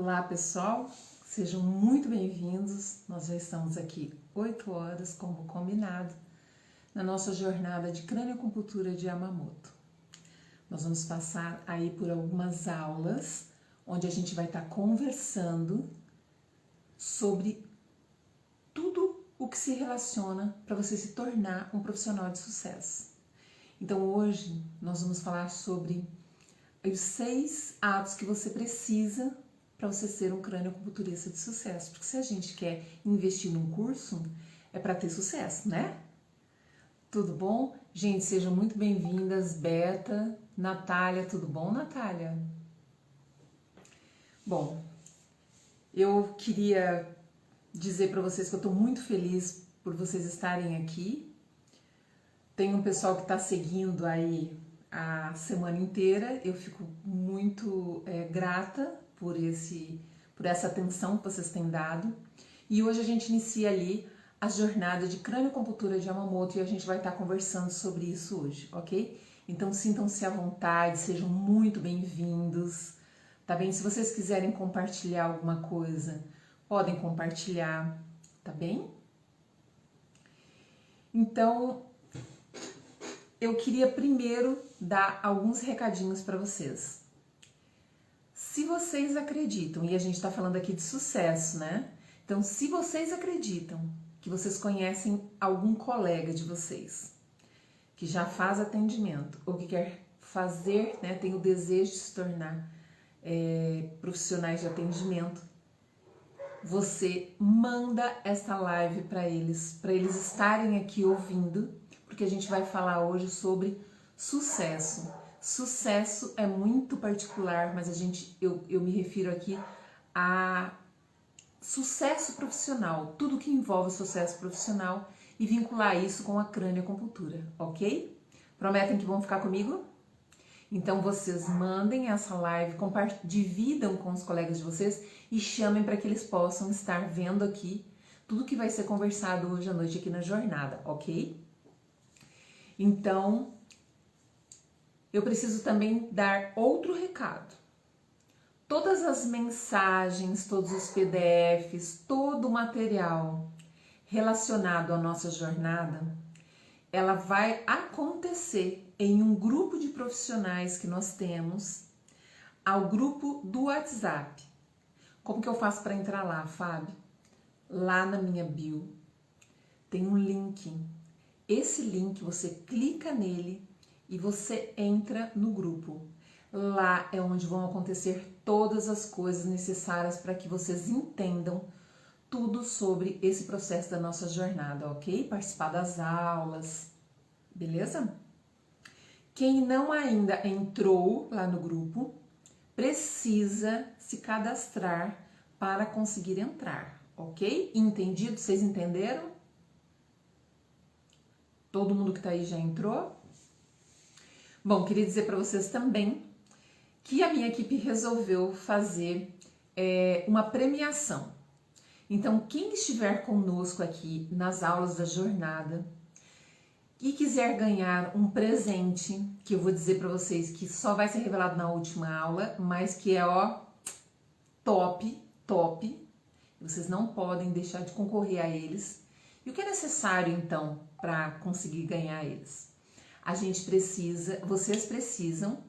Olá pessoal, sejam muito bem-vindos. Nós já estamos aqui 8 horas, como combinado, na nossa jornada de crânioacupuntura de Yamamoto. Nós vamos passar aí por algumas aulas, onde a gente vai estar conversando sobre tudo o que se relaciona para você se tornar um profissional de sucesso. Então hoje nós vamos falar sobre os 6 atos que você precisa para você ser um crânioacupunturista de sucesso. Porque se a gente quer investir num curso, é para ter sucesso, né? Tudo bom? Gente, sejam muito bem-vindas. Beta, Natália, tudo bom, Natália? Bom, eu queria dizer para vocês que eu estou muito feliz por vocês estarem aqui. Tem um pessoal que está seguindo aí a semana inteira. Eu fico muito grata por essa atenção que vocês têm dado. E hoje a gente inicia ali a jornada de crânioacupuntura de Yamamoto e a gente vai estar conversando sobre isso hoje, ok? Então sintam-se à vontade, sejam muito bem-vindos, tá bem? Se vocês quiserem compartilhar alguma coisa, podem compartilhar, tá bem? Então, eu queria primeiro dar alguns recadinhos para vocês. Se vocês acreditam, e a gente está falando aqui de sucesso, né? Então, se vocês acreditam que vocês conhecem algum colega de vocês que já faz atendimento ou que quer fazer, né, tem o desejo de se tornar profissionais de atendimento, você manda essa live para eles estarem aqui ouvindo, porque a gente vai falar hoje sobre sucesso. Sucesso é muito particular, mas eu me refiro aqui a sucesso profissional, tudo que envolve sucesso profissional e vincular isso com a crânioacupuntura, ok? Prometem que vão ficar comigo? Então vocês mandem essa live, dividam com os colegas de vocês e chamem para que eles possam estar vendo aqui tudo que vai ser conversado hoje à noite aqui na jornada, ok? Então, eu preciso também dar outro recado. Todas as mensagens, todos os PDFs, todo o material relacionado à nossa jornada, ela vai acontecer em um grupo de profissionais que nós temos, ao grupo do WhatsApp. Como que eu faço para entrar lá, Fábio? Lá na minha bio tem um link. Esse link, você clica nele e você entra no grupo. Lá é onde vão acontecer todas as coisas necessárias para que vocês entendam tudo sobre esse processo da nossa jornada, ok? Participar das aulas, beleza? Quem não ainda entrou lá no grupo, precisa se cadastrar para conseguir entrar, ok? Entendido? Vocês entenderam? Todo mundo que tá aí já entrou? Bom, queria dizer para vocês também que a minha equipe resolveu fazer uma premiação. Então, quem estiver conosco aqui nas aulas da jornada e quiser ganhar um presente, que eu vou dizer para vocês que só vai ser revelado na última aula, mas que é top, vocês não podem deixar de concorrer a eles. E o que é necessário então para conseguir ganhar eles? Vocês precisam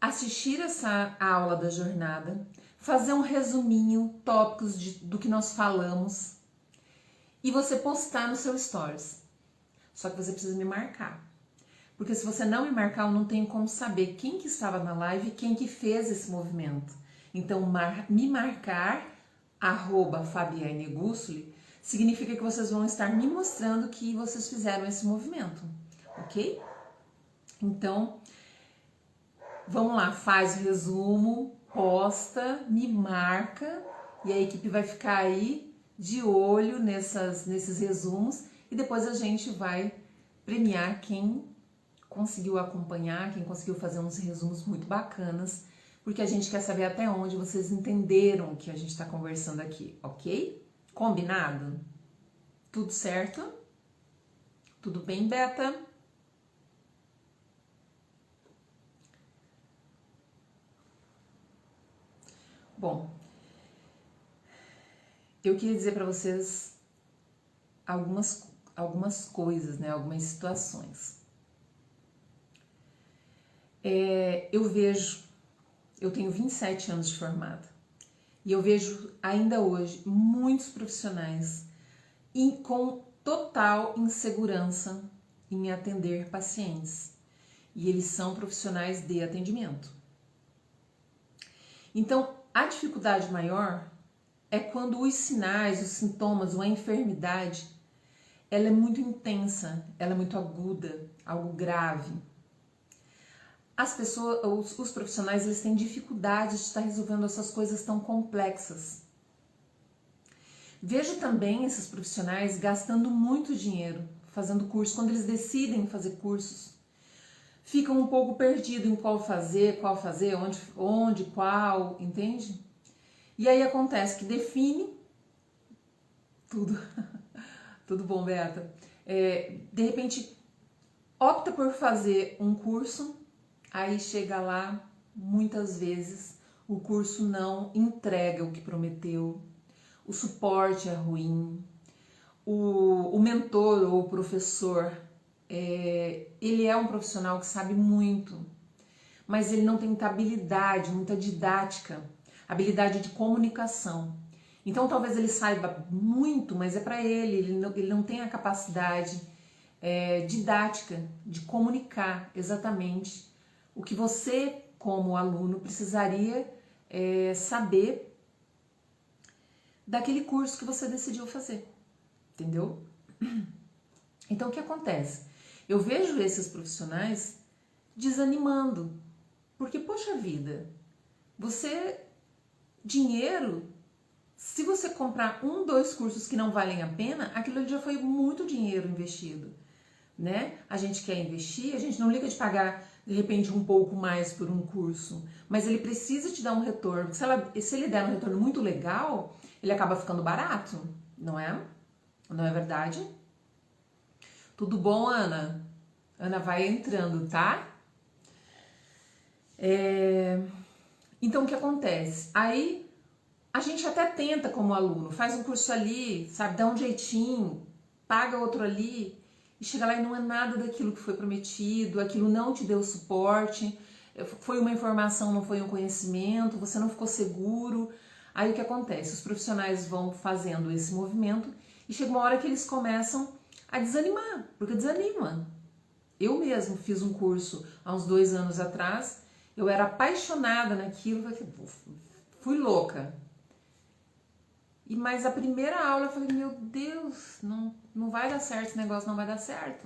assistir essa aula da jornada, fazer um resuminho, tópicos do que nós falamos e você postar no seu stories. Só que você precisa me marcar. Porque se você não me marcar, eu não tenho como saber quem que estava na live e quem que fez esse movimento. Então, me marcar, @FabianeGussoli, significa que vocês vão estar me mostrando que vocês fizeram esse movimento, ok? Então, vamos lá, faz o resumo, posta, me marca e a equipe vai ficar aí de olho nesses resumos e depois a gente vai premiar quem conseguiu acompanhar, quem conseguiu fazer uns resumos muito bacanas, porque a gente quer saber até onde vocês entenderam o que a gente está conversando aqui, ok? Combinado? Tudo certo? Tudo bem, Beta? Bom, eu queria dizer para vocês algumas coisas, né? Algumas situações. Eu tenho 27 anos de formada e eu vejo ainda hoje muitos profissionais com total insegurança em atender pacientes e eles são profissionais de atendimento. Então, a dificuldade maior é quando os sinais, os sintomas ou a enfermidade, ela é muito intensa, ela é muito aguda, algo grave. As pessoas, os profissionais, eles têm dificuldade de estar resolvendo essas coisas tão complexas. Vejo também esses profissionais gastando muito dinheiro fazendo curso, quando eles decidem fazer cursos. Ficam um pouco perdidos em qual fazer, onde, qual, entende? E aí acontece que define tudo. Tudo bom, Beata? De repente, opta por fazer um curso, aí chega lá, muitas vezes, o curso não entrega o que prometeu, o suporte é ruim, o mentor ou o professor, ele é um profissional que sabe muito, mas ele não tem muita habilidade, muita didática, habilidade de comunicação. Então talvez ele saiba muito, mas é para ele não tem a capacidade didática de comunicar exatamente o que você, como aluno, precisaria saber daquele curso que você decidiu fazer, entendeu? Então o que acontece? Eu vejo esses profissionais desanimando, porque poxa vida, dinheiro, se você comprar 2 cursos que não valem a pena, aquilo já foi muito dinheiro investido, né? A gente quer investir, a gente não liga de pagar de repente um pouco mais por um curso, mas ele precisa te dar um retorno. Se ele der um retorno muito legal, ele acaba ficando barato, não é? Não é verdade? Tudo bom, Ana? Ana vai entrando, tá? Então o que acontece? Aí a gente até tenta como aluno, faz um curso ali, sabe, dá um jeitinho, paga outro ali, e chega lá e não é nada daquilo que foi prometido, aquilo não te deu suporte, foi uma informação, não foi um conhecimento, você não ficou seguro. Aí o que acontece? Os profissionais vão fazendo esse movimento e chega uma hora que eles começam a desanimar, porque desanima. Eu mesmo fiz um curso há uns 2 anos atrás, eu era apaixonada naquilo, fui louca. Mas a primeira aula eu falei, meu Deus, não vai dar certo, esse negócio não vai dar certo,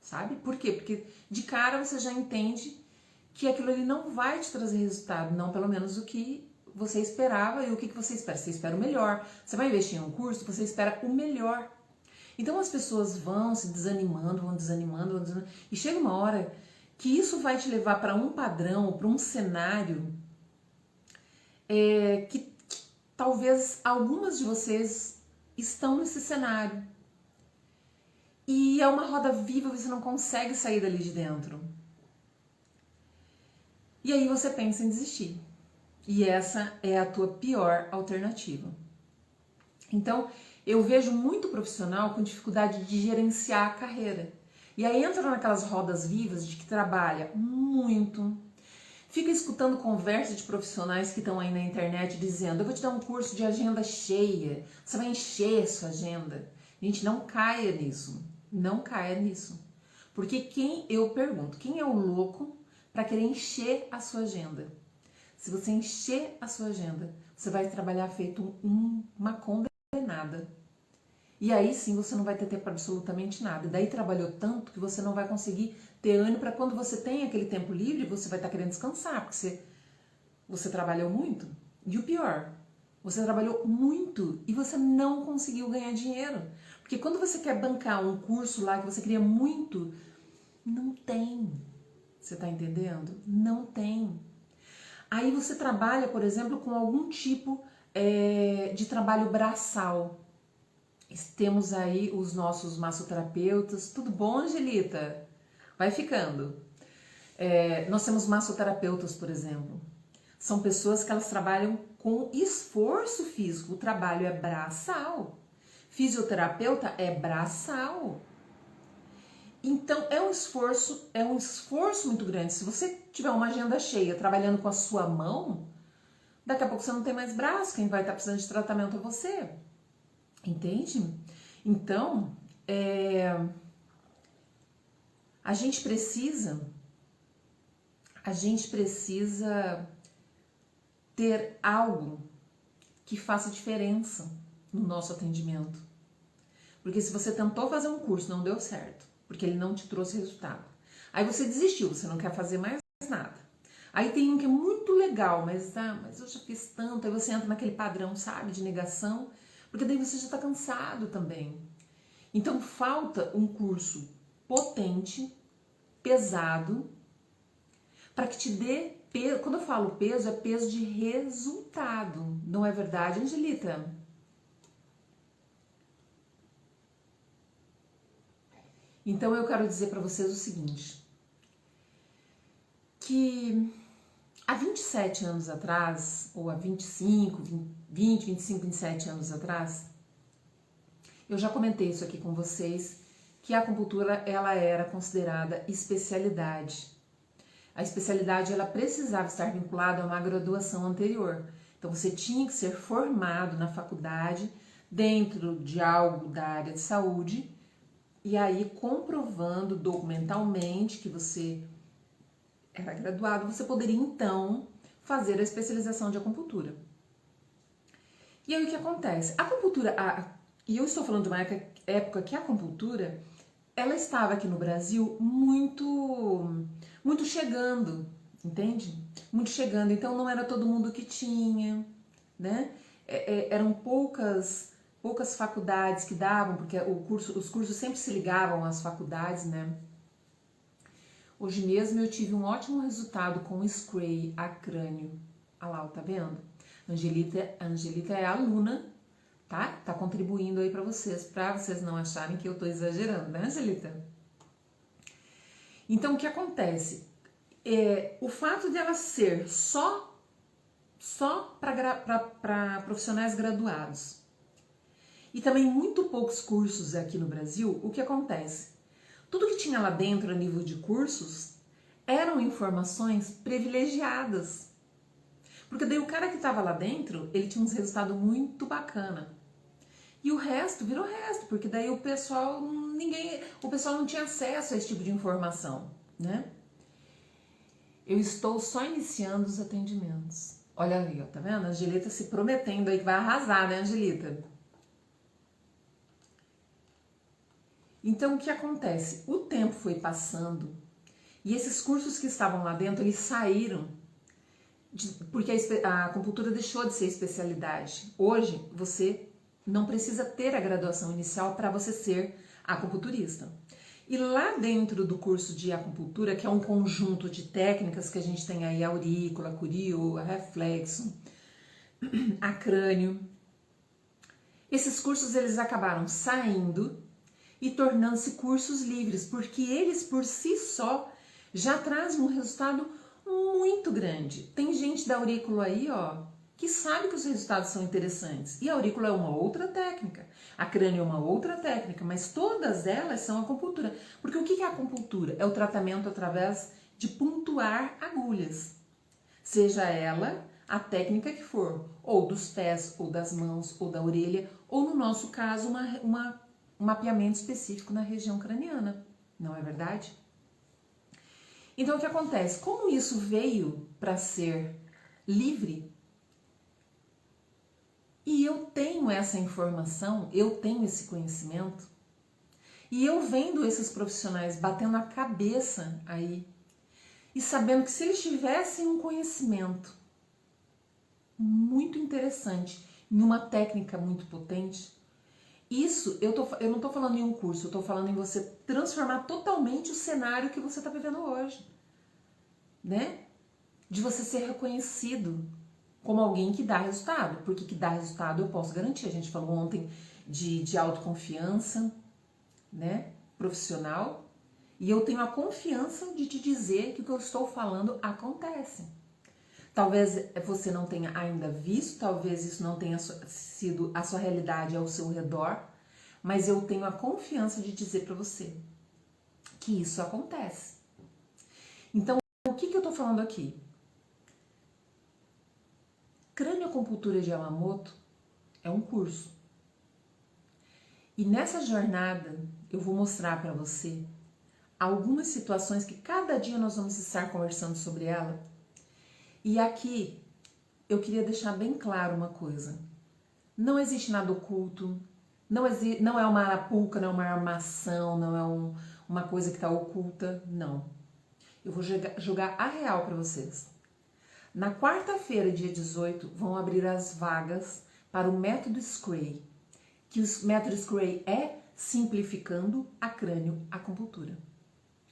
sabe? Por quê? Porque de cara você já entende que aquilo ali não vai te trazer resultado, não pelo menos o que você esperava. E o que você espera? Você espera o melhor. Você vai investir em um curso, você espera o melhor. Então as pessoas vão se desanimando, vão desanimando, e chega uma hora que isso vai te levar para um padrão, para um cenário que talvez algumas de vocês estão nesse cenário. E é uma roda viva, você não consegue sair dali de dentro. E aí você pensa em desistir. E essa é a tua pior alternativa. Então, eu vejo muito profissional com dificuldade de gerenciar a carreira. E aí entra naquelas rodas vivas de que trabalha muito, fica escutando conversas de profissionais que estão aí na internet dizendo, eu vou te dar um curso de agenda cheia, você vai encher a sua agenda. Gente, não caia nisso, não caia nisso. Porque eu pergunto, quem é o louco para querer encher a sua agenda? Se você encher a sua agenda, você vai trabalhar feito uma condenada. E aí sim você não vai ter tempo para absolutamente nada. E daí trabalhou tanto que você não vai conseguir ter ânimo para quando você tem aquele tempo livre, você vai estar querendo descansar, porque você trabalhou muito. E o pior, você trabalhou muito e você não conseguiu ganhar dinheiro. Porque quando você quer bancar um curso lá que você queria muito, não tem. Você está entendendo? Não tem. Aí você trabalha, por exemplo, com algum tipo de trabalho braçal. Temos aí os nossos massoterapeutas. Tudo bom, Angelita? Vai ficando. Nós temos massoterapeutas, por exemplo. São pessoas que elas trabalham com esforço físico. O trabalho é braçal. Fisioterapeuta é braçal. Então é um esforço muito grande. Se você tiver uma agenda cheia trabalhando com a sua mão, daqui a pouco você não tem mais braço, quem vai estar precisando de tratamento é você. Entende? Então, a gente precisa ter algo que faça diferença no nosso atendimento. Porque se você tentou fazer um curso, não deu certo, porque ele não te trouxe resultado. Aí você desistiu, você não quer fazer mais nada. Aí tem um que é muito legal, mas eu já fiz tanto, aí você entra naquele padrão, sabe, de negação, porque daí você já está cansado também. Então falta um curso potente, pesado, para que te dê peso. Quando eu falo peso, é peso de resultado. Não é verdade, Angelita? Então eu quero dizer para vocês o seguinte, que há 27 anos atrás, ou há 25, 20, 25, 27 anos atrás, eu já comentei isso aqui com vocês, que a acupuntura ela era considerada especialidade. A especialidade ela precisava estar vinculada a uma graduação anterior. Então você tinha que ser formado na faculdade dentro de algo da área de saúde e aí comprovando documentalmente que você era graduado, você poderia então fazer a especialização de acupuntura. E aí o que acontece? A acupuntura, e eu estou falando de uma época que a acupuntura ela estava aqui no Brasil muito chegando, entende? Muito chegando, então não era todo mundo que tinha, né? Eram poucas faculdades que davam, porque os cursos sempre se ligavam às faculdades, né? Hoje mesmo eu tive um ótimo resultado com o Scray acrânio. Olha lá, tá vendo? Angelita é aluna, tá? Tá contribuindo aí para vocês não acharem que eu tô exagerando, né, Angelita? Então, o que acontece? O fato de ela ser só para profissionais graduados e também muito poucos cursos aqui no Brasil, o que acontece? Tudo que tinha lá dentro a nível de cursos eram informações privilegiadas. Porque daí o cara que estava lá dentro, ele tinha uns resultados muito bacana. E o resto virou resto, porque daí o pessoal não tinha acesso a esse tipo de informação, né? Eu estou só iniciando os atendimentos. Olha ali, ó, tá vendo? A Angelita se prometendo aí que vai arrasar, né, Angelita? Então, o que acontece? O tempo foi passando e esses cursos que estavam lá dentro, eles saíram porque a acupuntura deixou de ser especialidade. Hoje, você não precisa ter a graduação inicial para você ser acupunturista. E lá dentro do curso de acupuntura, que é um conjunto de técnicas que a gente tem aí, a aurícula, a curio, a reflexo, a crânio, esses cursos eles acabaram saindo e tornando-se cursos livres, porque eles por si só já trazem um resultado muito grande. Tem gente da aurícula aí, ó, que sabe que os resultados são interessantes. E a aurícula é uma outra técnica, a crânio é uma outra técnica, mas todas elas são acupuntura. Porque o que é a acupuntura? É o tratamento através de pontuar agulhas. Seja ela a técnica que for, ou dos pés, ou das mãos, ou da orelha, ou no nosso caso, um mapeamento específico na região craniana. Não é verdade? Então, o que acontece? Como isso veio para ser livre, e eu tenho essa informação, eu tenho esse conhecimento, e eu vendo esses profissionais batendo a cabeça aí, e sabendo que se eles tivessem um conhecimento muito interessante, numa técnica muito potente, isso, eu não estou falando em um curso, eu estou falando em você transformar totalmente o cenário que você está vivendo hoje, né? De você ser reconhecido como alguém que dá resultado, porque que dá resultado eu posso garantir. A gente falou ontem de autoconfiança, né? Profissional, e eu tenho a confiança de te dizer que o que eu estou falando acontece. Talvez você não tenha ainda visto, talvez isso não tenha sido a sua realidade ao seu redor, mas eu tenho a confiança de dizer para você que isso acontece. Então, o que eu tô falando aqui? Cranioacupuntura de Yamamoto é um curso. E nessa jornada eu vou mostrar para você algumas situações que cada dia nós vamos estar conversando sobre ela. E aqui eu queria deixar bem claro uma coisa. Não existe nada oculto, não é uma arapuca, não é uma armação, não é uma coisa que está oculta, não. Eu vou jogar a real para vocês. Na quarta-feira, dia 18, vão abrir as vagas para o método Scray, que o método Scray é simplificando a cranioacupuntura,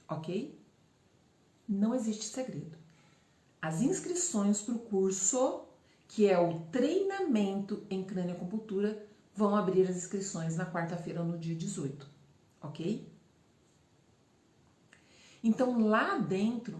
ok? Não existe segredo. As inscrições para o curso, que é o treinamento em cranioacupuntura, vão abrir as inscrições na quarta-feira, no dia 18, ok? Então, lá dentro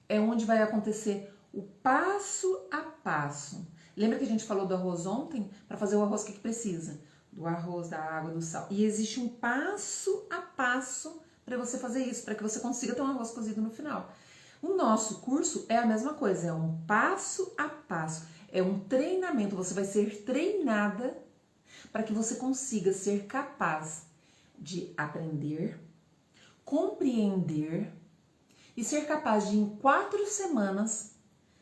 é onde vai acontecer o passo a passo. Lembra que a gente falou do arroz ontem? Para fazer o arroz, o que precisa? Do arroz, da água, do sal. E existe um passo a passo para você fazer isso, para que você consiga ter um arroz cozido no final. O nosso curso é a mesma coisa, é um passo a passo, é um treinamento. Você vai ser treinada para que você consiga ser capaz de aprender, compreender e ser capaz de, em 4 semanas,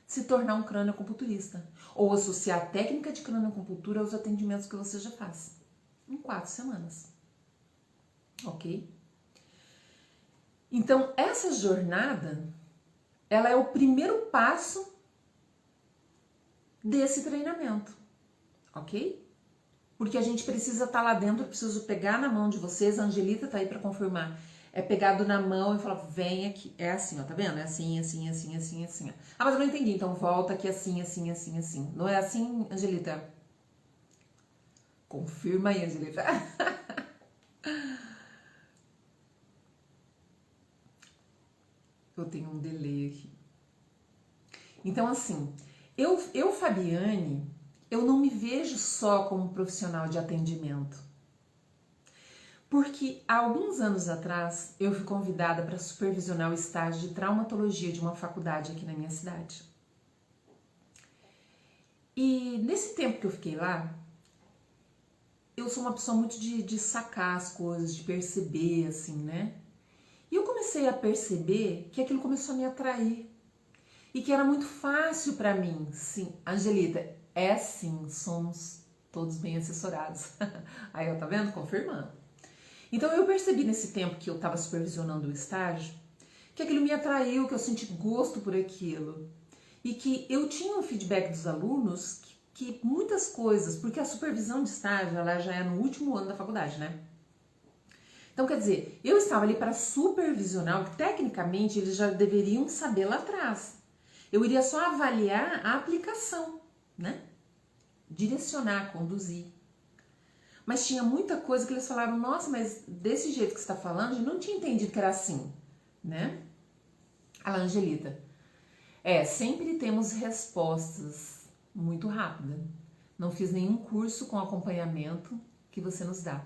se tornar um cranioacupunturista ou associar a técnica de cranioacupuntura aos atendimentos que você já faz. Em 4 semanas. Ok? Então, essa jornada, ela é o primeiro passo desse treinamento. Ok? Porque a gente precisa estar lá dentro, eu preciso pegar na mão de vocês, a Angelita tá aí para confirmar. É pegado na mão e falar, vem aqui. É assim, ó, tá vendo? É assim, assim, assim, assim, assim. Ah, mas eu não entendi, então volta aqui assim, assim, assim, assim. Não é assim, Angelita? Confirma aí, Angelita. Eu tenho um delay aqui. Então, assim, eu, Fabiane, eu não me vejo só como profissional de atendimento. Porque há alguns anos atrás eu fui convidada para supervisionar o estágio de traumatologia de uma faculdade aqui na minha cidade. E nesse tempo que eu fiquei lá, eu sou uma pessoa muito de sacar as coisas, de perceber, assim, né? E eu comecei a perceber que aquilo começou a me atrair. E que era muito fácil para mim. Sim, Angelita, é sim, somos todos bem assessorados. Aí, ó, tá vendo? Confirmando. Então eu percebi nesse tempo que eu estava supervisionando o estágio que aquilo me atraiu, que eu senti gosto por aquilo e que eu tinha um feedback dos alunos que muitas coisas, porque a supervisão de estágio ela já é no último ano da faculdade, né? Então quer dizer, eu estava ali para supervisionar, o que tecnicamente eles já deveriam saber lá atrás. Eu iria só avaliar a aplicação, né? Direcionar, conduzir. Mas tinha muita coisa que eles falaram, nossa, mas desse jeito que você está falando, a gente não tinha entendido que era assim, né? A Angelita, sempre temos respostas muito rápidas. Não fiz nenhum curso com acompanhamento que você nos dá.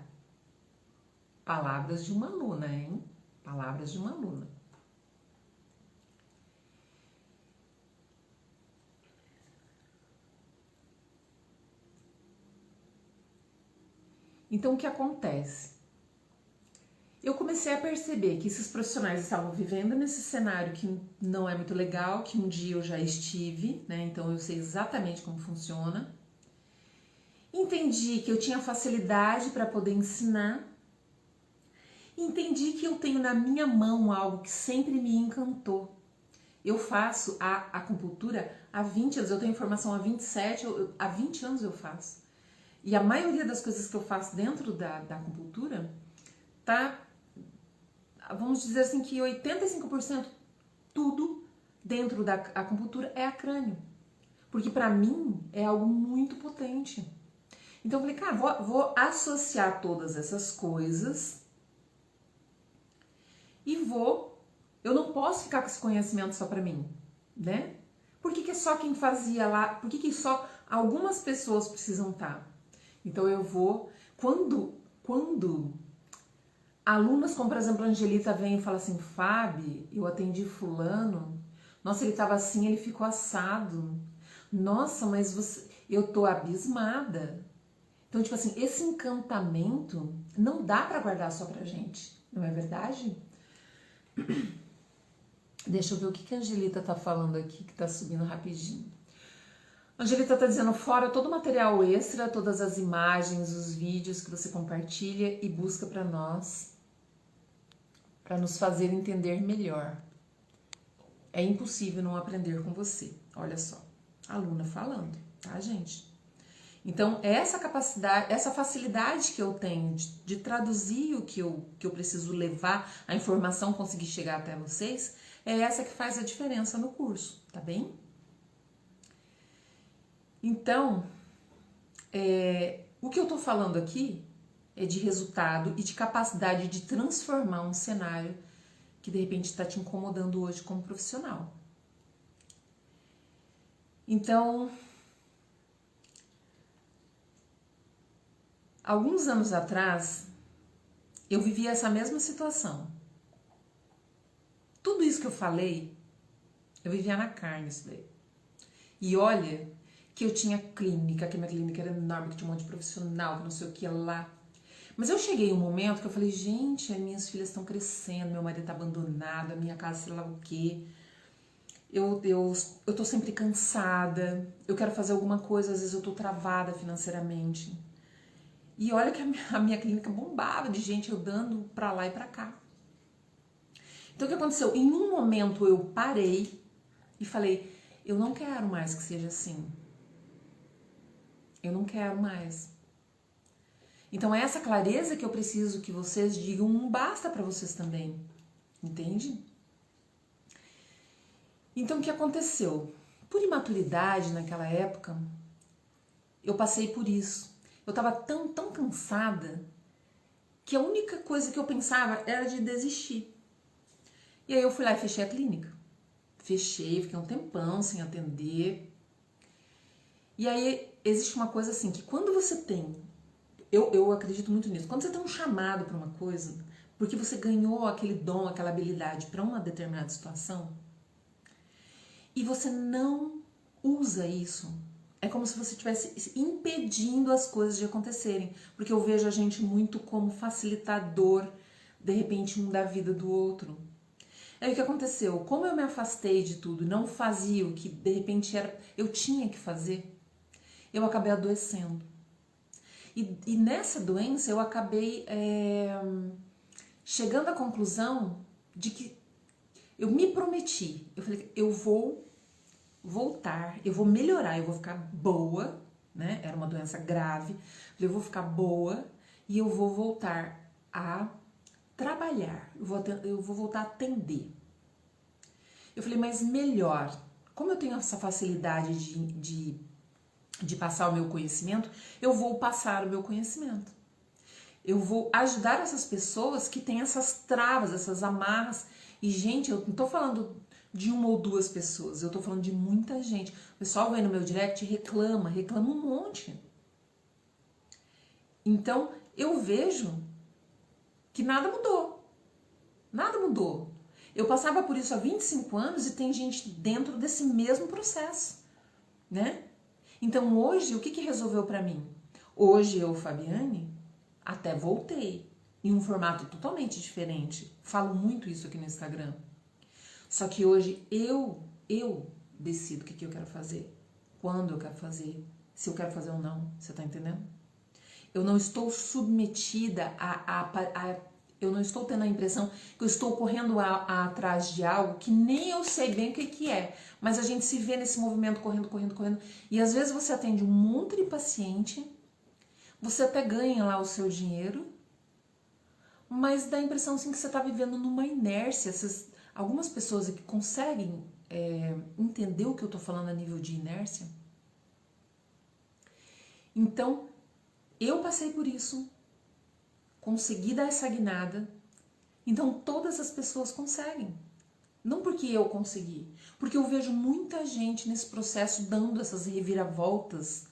Palavras de uma aluna, hein? Palavras de uma aluna. Então, o que acontece? Eu comecei a perceber que esses profissionais estavam vivendo nesse cenário que não é muito legal, que um dia eu já estive, né? Então eu sei exatamente como funciona. Entendi que eu tinha facilidade para poder ensinar. Entendi que eu tenho na minha mão algo que sempre me encantou. Eu faço a acupuntura há 20 anos, eu tenho formação há 27, há 20 anos eu faço. E a maioria das coisas que eu faço dentro da acupuntura tá, vamos dizer assim que 85% tudo dentro da acupuntura é a crânio. Porque para mim é algo muito potente. Então eu falei, cara, vou associar todas essas coisas e eu não posso ficar com esse conhecimento só para mim, né? Por que só quem fazia lá, por que só algumas pessoas precisam estar? Então eu vou, quando alunas como, por exemplo, a Angelita vem e fala assim, Fábio, eu atendi fulano, nossa, ele tava assim, ele ficou assado, nossa, mas eu tô abismada. Então, tipo assim, esse encantamento não dá pra guardar só pra gente, não é verdade? Deixa eu ver o que a Angelita tá falando aqui, que tá subindo rapidinho. A Angelita tá dizendo, fora todo o material extra, todas as imagens, os vídeos que você compartilha e busca pra nós, para nos fazer entender melhor. É impossível não aprender com você. Olha só, aluna falando, tá, gente? Então, essa capacidade, essa facilidade que eu tenho de traduzir o que eu preciso levar, a informação conseguir chegar até vocês, é essa que faz a diferença no curso, tá bem? Então, o que eu tô falando aqui é de resultado e de capacidade de transformar um cenário que de repente está te incomodando hoje como profissional. Então, alguns anos atrás, eu vivi essa mesma situação. Tudo isso que eu falei, eu vivia na carne isso daí. E olha que eu tinha clínica, que minha clínica era enorme, que tinha um monte de profissional, que não sei o que lá. Mas eu cheguei em um momento que eu falei, gente, as minhas filhas estão crescendo, meu marido tá abandonado, a minha casa sei lá o quê. Eu tô sempre cansada, eu quero fazer alguma coisa, às vezes eu tô travada financeiramente. E olha que a minha clínica bombava de gente andando pra lá e pra cá. Então o que aconteceu? Em um momento eu parei e falei, eu não quero mais que seja assim. Eu não quero mais. Então é essa clareza que eu preciso que vocês digam um basta pra vocês também. Entende? Então o que aconteceu? Por imaturidade naquela época, eu passei por isso. Eu tava tão cansada que a única coisa que eu pensava era de desistir. E aí eu fui lá e fechei a clínica. Fechei, fiquei um tempão sem atender. E aí existe uma coisa assim, que quando você tem, eu acredito muito nisso, quando você tem um chamado para uma coisa, porque você ganhou aquele dom, aquela habilidade para uma determinada situação, e você não usa isso, é como se você estivesse impedindo as coisas de acontecerem. Porque eu vejo a gente muito como facilitador, de repente, um da vida do outro. Aí o que aconteceu? Como eu me afastei de tudo, não fazia o que de repente eu tinha que fazer, eu acabei adoecendo. E nessa doença eu acabei chegando à conclusão de que eu me prometi. Eu falei, eu vou voltar, eu vou melhorar, eu vou ficar boa, né? Era uma doença grave. Eu vou ficar boa e eu vou voltar a trabalhar, eu vou voltar a atender. Eu falei, mas melhor, como eu tenho essa facilidade de passar o meu conhecimento, eu vou passar o meu conhecimento. Eu vou ajudar essas pessoas que têm essas travas, essas amarras. E, gente, eu não tô falando de uma ou duas pessoas, eu tô falando de muita gente. O pessoal vem no meu direct e reclama um monte. Então, eu vejo que nada mudou. Nada mudou. Eu passava por isso há 25 anos e tem gente dentro desse mesmo processo, né? Então, hoje, o que resolveu pra mim? Hoje, eu, Fabiane, até voltei em um formato totalmente diferente. Falo muito isso aqui no Instagram. Só que hoje eu decido o que eu quero fazer, quando eu quero fazer, se eu quero fazer ou não. Você tá entendendo? Eu não estou submetida eu não estou tendo a impressão que eu estou correndo atrás de algo que nem eu sei bem o que é. Mas a gente se vê nesse movimento correndo. E às vezes você atende um monte de paciente, você até ganha lá o seu dinheiro, mas dá a impressão assim, que você está vivendo numa inércia. Algumas pessoas aqui conseguem entender o que eu estou falando a nível de inércia. Então, eu passei por isso, consegui dar essa guinada, então todas as pessoas conseguem. Não porque eu consegui, porque eu vejo muita gente nesse processo dando essas reviravoltas,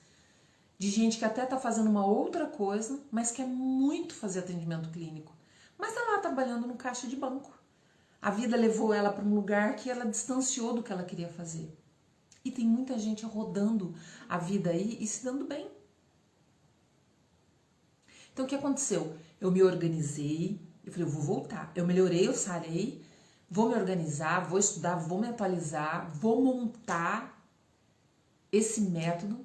de gente que até tá fazendo uma outra coisa, mas quer muito fazer atendimento clínico. Mas tá lá trabalhando no caixa de banco. A vida levou ela para um lugar que ela distanciou do que ela queria fazer. E tem muita gente rodando a vida aí e se dando bem. Então o que aconteceu? Eu me organizei, eu falei, eu vou voltar. Eu melhorei, eu sarei, vou me organizar, vou estudar, vou me atualizar, vou montar esse método.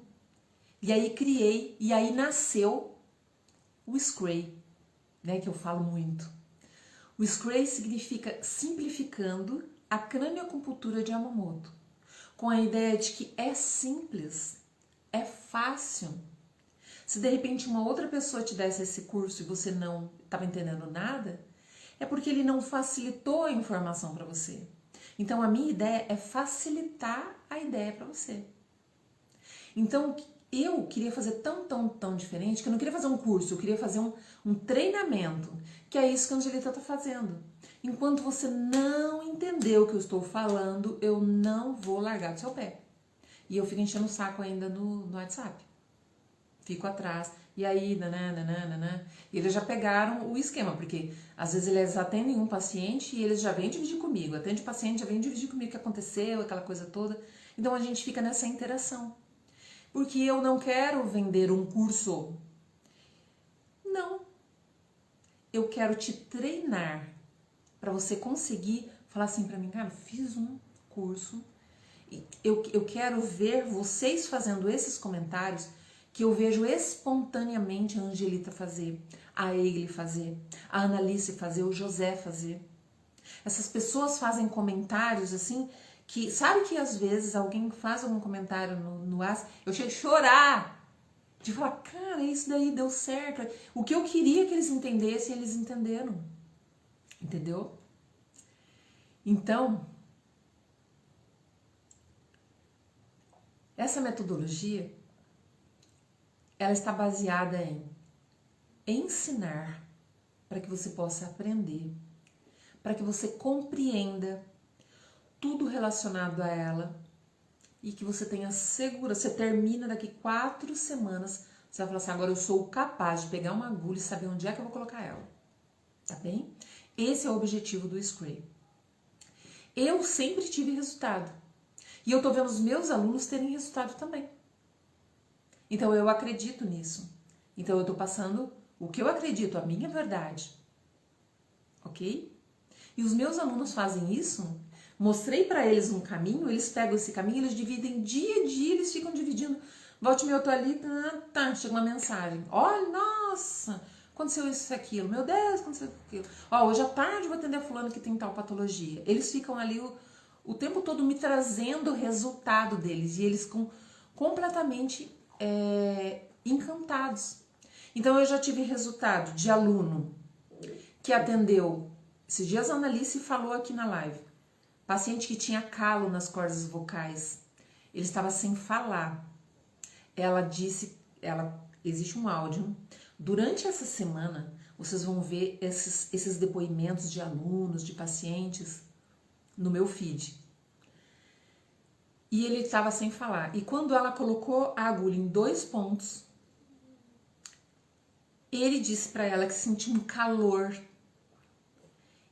E aí criei, e aí nasceu o Scray, né, que eu falo muito. O Scray significa simplificando a cranioacupuntura de Yamamoto, com a ideia de que é simples, é fácil. Se de repente uma outra pessoa te desse esse curso e você não estava entendendo nada, é porque ele não facilitou a informação para você. Então a minha ideia é facilitar a ideia para você. Então eu queria fazer tão diferente que eu não queria fazer um curso, eu queria fazer um treinamento, que é isso que a Angelita está fazendo. Enquanto você não entender o que eu estou falando, eu não vou largar do seu pé. E eu fico enchendo o saco ainda no WhatsApp. Fico atrás, e aí, nananana. E eles já pegaram o esquema, porque às vezes eles atendem um paciente e eles já vêm dividir comigo. Atende o paciente, já vem dividir comigo o que aconteceu, aquela coisa toda. Então a gente fica nessa interação. Porque eu não quero vender um curso. Não. Eu quero te treinar para você conseguir falar assim para mim, cara, fiz um curso. Eu quero ver vocês fazendo esses comentários que eu vejo espontaneamente a Angelita fazer, a Egli fazer, a Annalice fazer, o José fazer. Essas pessoas fazem comentários assim, que sabe que às vezes alguém faz algum comentário no As, eu chego a chorar, de falar, cara, isso daí deu certo. O que eu queria que eles entendessem, eles entenderam. Entendeu? Então, essa metodologia, ela está baseada em ensinar para que você possa aprender, para que você compreenda tudo relacionado a ela e que você tenha segurança. Você termina daqui 4 semanas, você vai falar assim, agora eu sou capaz de pegar uma agulha e saber onde é que eu vou colocar ela. Tá bem? Esse é o objetivo do Scray. Eu sempre tive resultado. E eu tô vendo os meus alunos terem resultado também. Então eu acredito nisso. Então eu tô passando o que eu acredito, a minha verdade. Ok? E os meus alunos fazem isso. Mostrei para eles um caminho, eles pegam esse caminho, eles dividem dia a dia, eles ficam dividindo. Volte-me, eu tô ali, chega uma mensagem. Olha, nossa, aconteceu isso e aquilo. Meu Deus, aconteceu aquilo. Ó, hoje à tarde eu vou atender fulano que tem tal patologia. Eles ficam ali o tempo todo me trazendo o resultado deles. E eles ficam completamente encantados. Então eu já tive resultado de aluno que atendeu. Esses dias a Annalice falou aqui na live. Paciente que tinha calo nas cordas vocais. Ele estava sem falar. Ela disse, existe um áudio. Durante essa semana, vocês vão ver esses depoimentos de alunos, de pacientes no meu feed. E ele estava sem falar. E quando ela colocou a agulha em 2 pontos, ele disse para ela que sentiu um calor.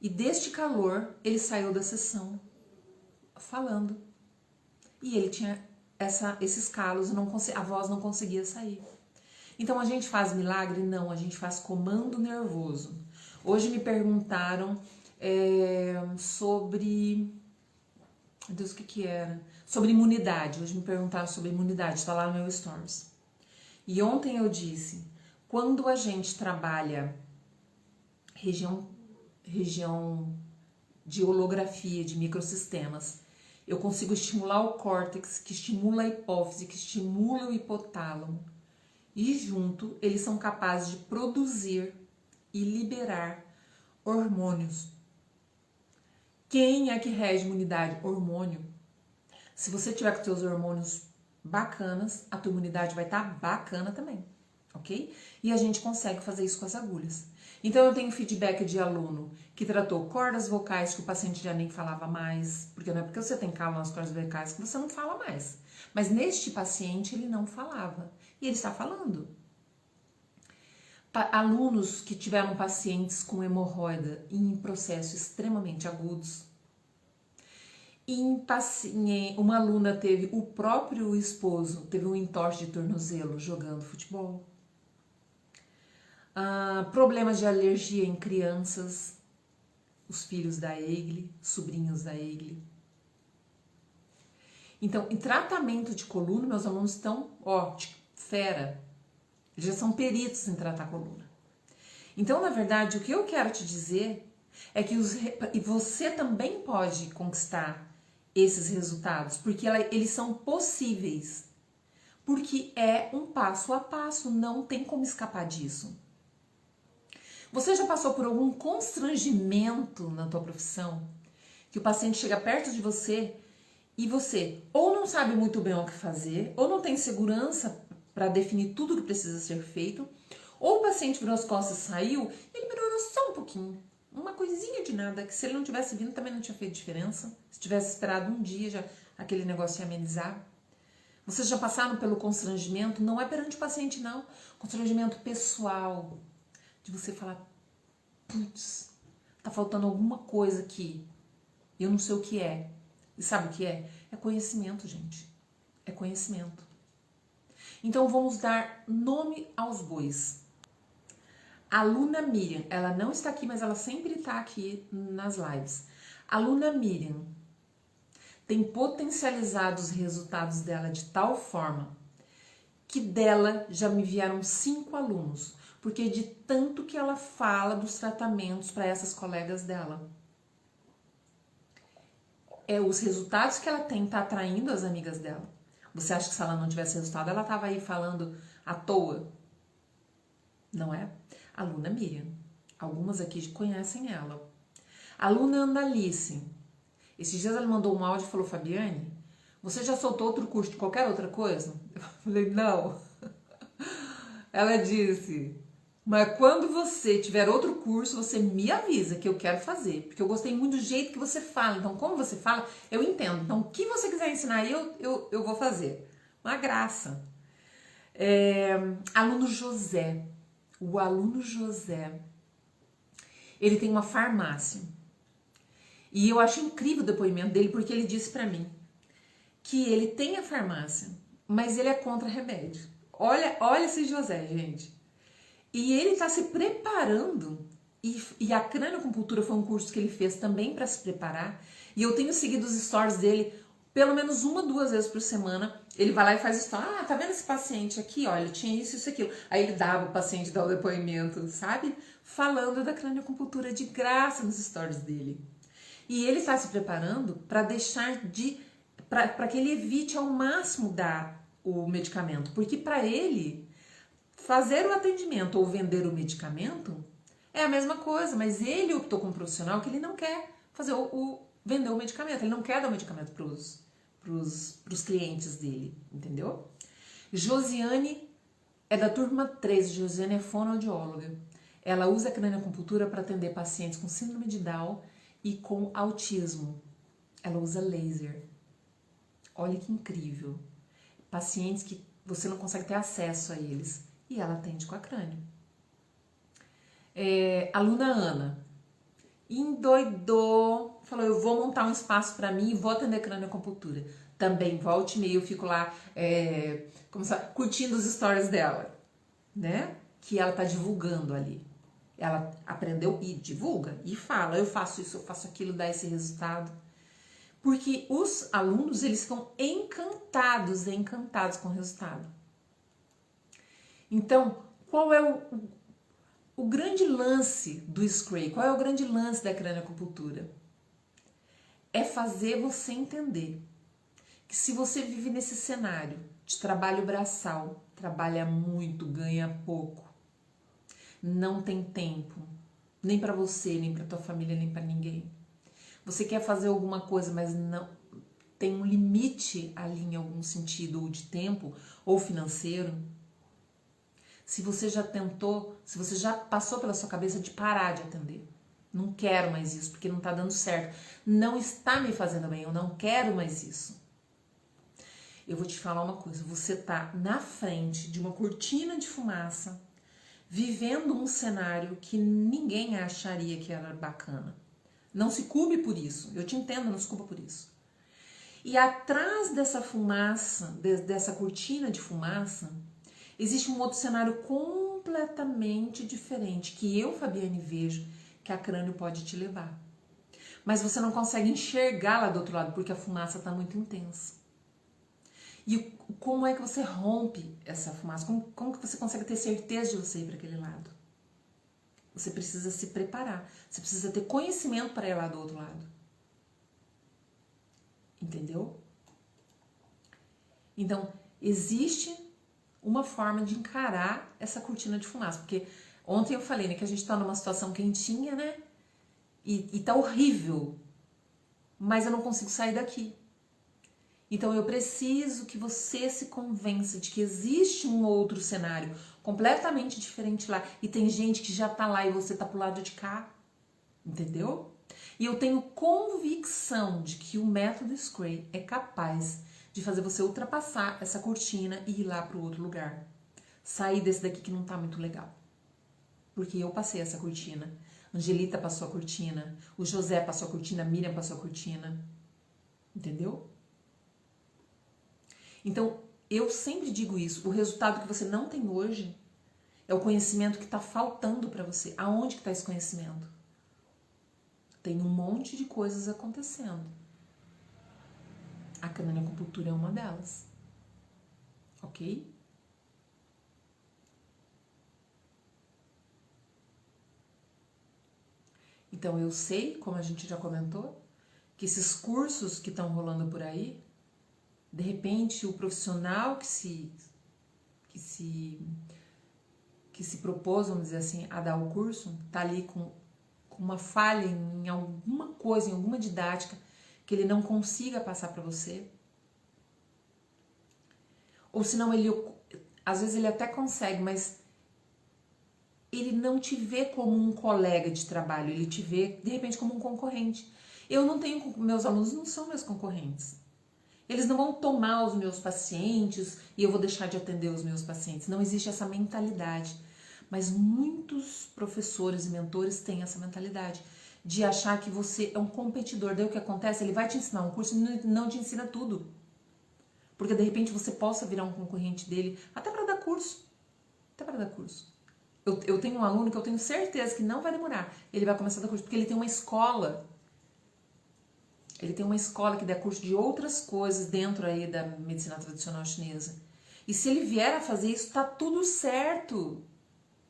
E deste calor, ele saiu da sessão falando. E ele tinha esses calos, a voz não conseguia sair. Então a gente faz milagre? Não, a gente faz comando nervoso. Hoje me perguntaram sobre... Meu Deus, o que era? Sobre imunidade. Hoje me perguntaram sobre imunidade, está lá no meu Stories. E ontem eu disse, quando a gente trabalha região de holografia, de microsistemas, eu consigo estimular o córtex, que estimula a hipófise, que estimula o hipotálamo. E junto, eles são capazes de produzir e liberar hormônios. Quem é que rege imunidade? Hormônio. Se você tiver com seus hormônios bacanas, a tua imunidade vai estar bacana também. ok? E a gente consegue fazer isso com as agulhas. Então eu tenho feedback de aluno que tratou cordas vocais que o paciente já nem falava mais, porque não é porque você tem calo nas cordas vocais que você não fala mais. Mas neste paciente ele não falava e ele está falando. Alunos que tiveram pacientes com hemorroida em processos extremamente agudos. Uma aluna teve, o próprio esposo teve um entorse de tornozelo jogando futebol. Problemas de alergia em crianças, os filhos da Eigle, sobrinhos da Eigle. Então, em tratamento de coluna, meus alunos estão, fera. Eles já são peritos em tratar coluna. Então, na verdade, o que eu quero te dizer é que e você também pode conquistar esses resultados, porque eles são possíveis. Porque é um passo a passo, não tem como escapar disso. Você já passou por algum constrangimento na tua profissão? Que o paciente chega perto de você e você ou não sabe muito bem o que fazer, ou não tem segurança para definir tudo o que precisa ser feito, ou o paciente virou as costas e saiu, e ele melhorou só um pouquinho. Uma coisinha de nada, que se ele não tivesse vindo também não tinha feito diferença. Se tivesse esperado um dia, já aquele negócio ia amenizar. Vocês já passaram pelo constrangimento, não é perante o paciente não, constrangimento pessoal, de você falar, putz, tá faltando alguma coisa aqui, eu não sei o que é. E sabe o que é? É conhecimento, gente. É conhecimento. Então vamos dar nome aos bois. A aluna Miriam, ela não está aqui, mas ela sempre está aqui nas lives. A aluna Miriam tem potencializado os resultados dela de tal forma que dela já me vieram 5 alunos, porque de tanto que ela fala dos tratamentos para essas colegas dela. Os resultados que ela tem tá atraindo as amigas dela. Você acha que se ela não tivesse resultado, ela estava aí falando à toa? Não é? Aluna Miriam. Algumas aqui conhecem ela. Aluna Andalice. Esses dias ela mandou um áudio e falou, Fabiane, você já soltou outro curso de qualquer outra coisa? Eu falei, não. Ela disse, mas quando você tiver outro curso, você me avisa que eu quero fazer, porque eu gostei muito do jeito que você fala. Então, como você fala, eu entendo. Então, o que você quiser ensinar, eu vou fazer. Uma graça. Aluno José. O aluno José, ele tem uma farmácia. E eu acho incrível o depoimento dele, porque ele disse pra mim que ele tem a farmácia, mas ele é contra remédio. Olha esse José, gente. E ele está se preparando, e a cranioacupuntura foi um curso que ele fez também para se preparar, e eu tenho seguido os stories dele pelo menos 1, 2 vezes por semana. Ele vai lá e faz story, tá vendo esse paciente aqui, ó, ele tinha isso, aquilo. Aí ele dava o paciente, dá o depoimento, sabe? Falando da cranioacupuntura de graça nos stories dele. E ele está se preparando para deixar para que ele evite ao máximo dar o medicamento, porque para ele fazer o atendimento ou vender o medicamento é a mesma coisa, mas ele optou com um profissional que ele não quer fazer vender o medicamento, ele não quer dar o medicamento pros clientes dele, entendeu? Josiane é da turma 13, Josiane é fonoaudióloga. Ela usa a cranioacupuntura para atender pacientes com síndrome de Down e com autismo. Ela usa laser. Olha que incrível. Pacientes que você não consegue ter acesso a eles. E ela atende com a crânio. Aluna Ana endoidou, falou, eu vou montar um espaço para mim e vou atender cranioacupuntura. Também, volte e meia, eu fico lá curtindo os stories dela, né? Que ela tá divulgando ali. Ela aprendeu e divulga e fala, eu faço isso, eu faço aquilo, dá esse resultado. Porque os alunos, eles ficam encantados com o resultado. Então, qual é o grande lance do Scray? Qual é o grande lance da cranioacupuntura? É fazer você entender que se você vive nesse cenário de trabalho braçal, trabalha muito, ganha pouco, não tem tempo, nem para você, nem para tua família, nem para ninguém. Você quer fazer alguma coisa, mas não tem um limite ali em algum sentido, ou de tempo, ou financeiro. Se você já tentou, se você já passou pela sua cabeça de parar de atender. Não quero mais isso, porque não tá dando certo. Não está me fazendo bem, eu não quero mais isso. Eu vou te falar uma coisa, você tá na frente de uma cortina de fumaça, vivendo um cenário que ninguém acharia que era bacana. Não se culpe por isso, eu te entendo, não se culpa por isso. E atrás dessa fumaça, dessa cortina de fumaça, existe um outro cenário completamente diferente, que eu, Fabiane, vejo que a Crânio pode te levar. Mas você não consegue enxergar lá do outro lado, porque a fumaça está muito intensa. E como é que você rompe essa fumaça? Como que você consegue ter certeza de você ir para aquele lado? Você precisa se preparar. Você precisa ter conhecimento para ir lá do outro lado. Entendeu? Então, existe uma forma de encarar essa cortina de fumaça. Porque ontem eu falei, né, que a gente tá numa situação quentinha, né? E tá horrível. Mas eu não consigo sair daqui. Então eu preciso que você se convença de que existe um outro cenário completamente diferente lá. E tem gente que já tá lá e você tá pro lado de cá. Entendeu? E eu tenho convicção de que o método Scray é capaz de fazer você ultrapassar essa cortina e ir lá pro outro lugar. Sair desse daqui que não tá muito legal. Porque eu passei essa cortina. Angelita passou a cortina. O José passou a cortina. A Miriam passou a cortina. Entendeu? Então, eu sempre digo isso. O resultado que você não tem hoje é o conhecimento que está faltando para você. Aonde que está esse conhecimento? Tem um monte de coisas acontecendo. A crânioacupuntura é uma delas. Ok? Então, eu sei, como a gente já comentou, que esses cursos que estão rolando por aí, de repente o profissional que se propôs, vamos dizer assim, a dar o curso, tá ali com uma falha em alguma coisa, em alguma didática, que ele não consiga passar para você. Ou senão ele, às vezes ele até consegue, mas ele não te vê como um colega de trabalho, ele te vê, de repente, como um concorrente. Eu não tenho, meus alunos não são meus concorrentes. Eles não vão tomar os meus pacientes e eu vou deixar de atender os meus pacientes. Não existe essa mentalidade. Mas muitos professores e mentores têm essa mentalidade de achar que você é um competidor. Daí o que acontece? Ele vai te ensinar um curso e não te ensina tudo. Porque de repente você possa virar um concorrente dele até para dar curso. Até para dar curso. Eu tenho um aluno que eu tenho certeza que não vai demorar. Ele vai começar a dar curso porque ele tem uma escola. Ele tem uma escola que dá curso de outras coisas dentro aí da medicina tradicional chinesa. E se ele vier a fazer isso, tá tudo certo.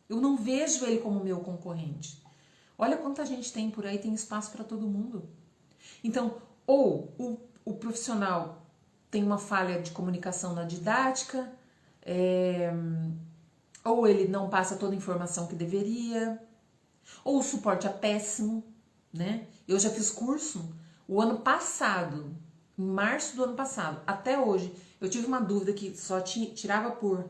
Eu não vejo ele como meu concorrente. Olha quanta gente tem por aí, tem espaço para todo mundo. Então, ou o profissional tem uma falha de comunicação na didática, ou ele não passa toda a informação que deveria, ou o suporte é péssimo, né? Eu já fiz curso o ano passado, em março do ano passado, até hoje, eu tive uma dúvida que só tirava por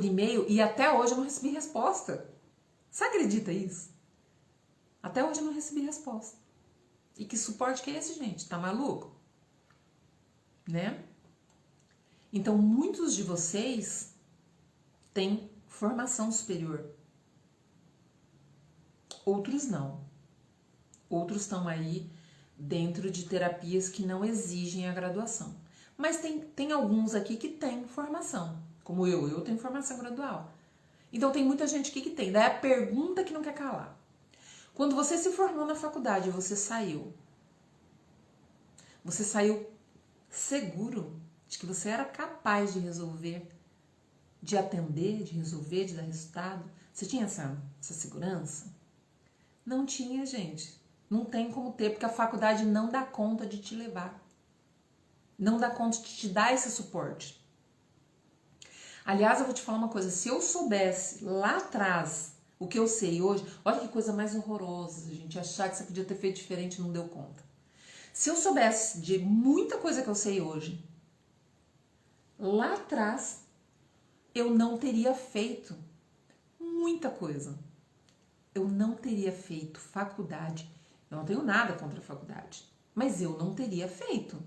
e-mail e até hoje eu não recebi resposta. Você acredita isso? Até hoje eu não recebi resposta. E que suporte que é esse, gente? Tá maluco? Né? Então, muitos de vocês têm formação superior. Outros não. Outros estão aí dentro de terapias que não exigem a graduação. Mas tem alguns aqui que têm formação. Como eu tenho formação gradual. Então tem muita gente aqui que tem. Daí a pergunta que não quer calar. Quando você se formou na faculdade, você saiu seguro de que você era capaz de resolver, de atender, de resolver, de dar resultado? Você tinha essa segurança? Não tinha, gente. Não tem como ter, porque a faculdade não dá conta de te levar. Não dá conta de te dar esse suporte. Aliás, eu vou te falar uma coisa, se eu soubesse lá atrás o que eu sei hoje, olha que coisa mais horrorosa, a gente achar que você podia ter feito diferente e não deu conta. Se eu soubesse de muita coisa que eu sei hoje, lá atrás, eu não teria feito muita coisa. Eu não teria feito faculdade. Eu não tenho nada contra a faculdade, mas eu não teria feito.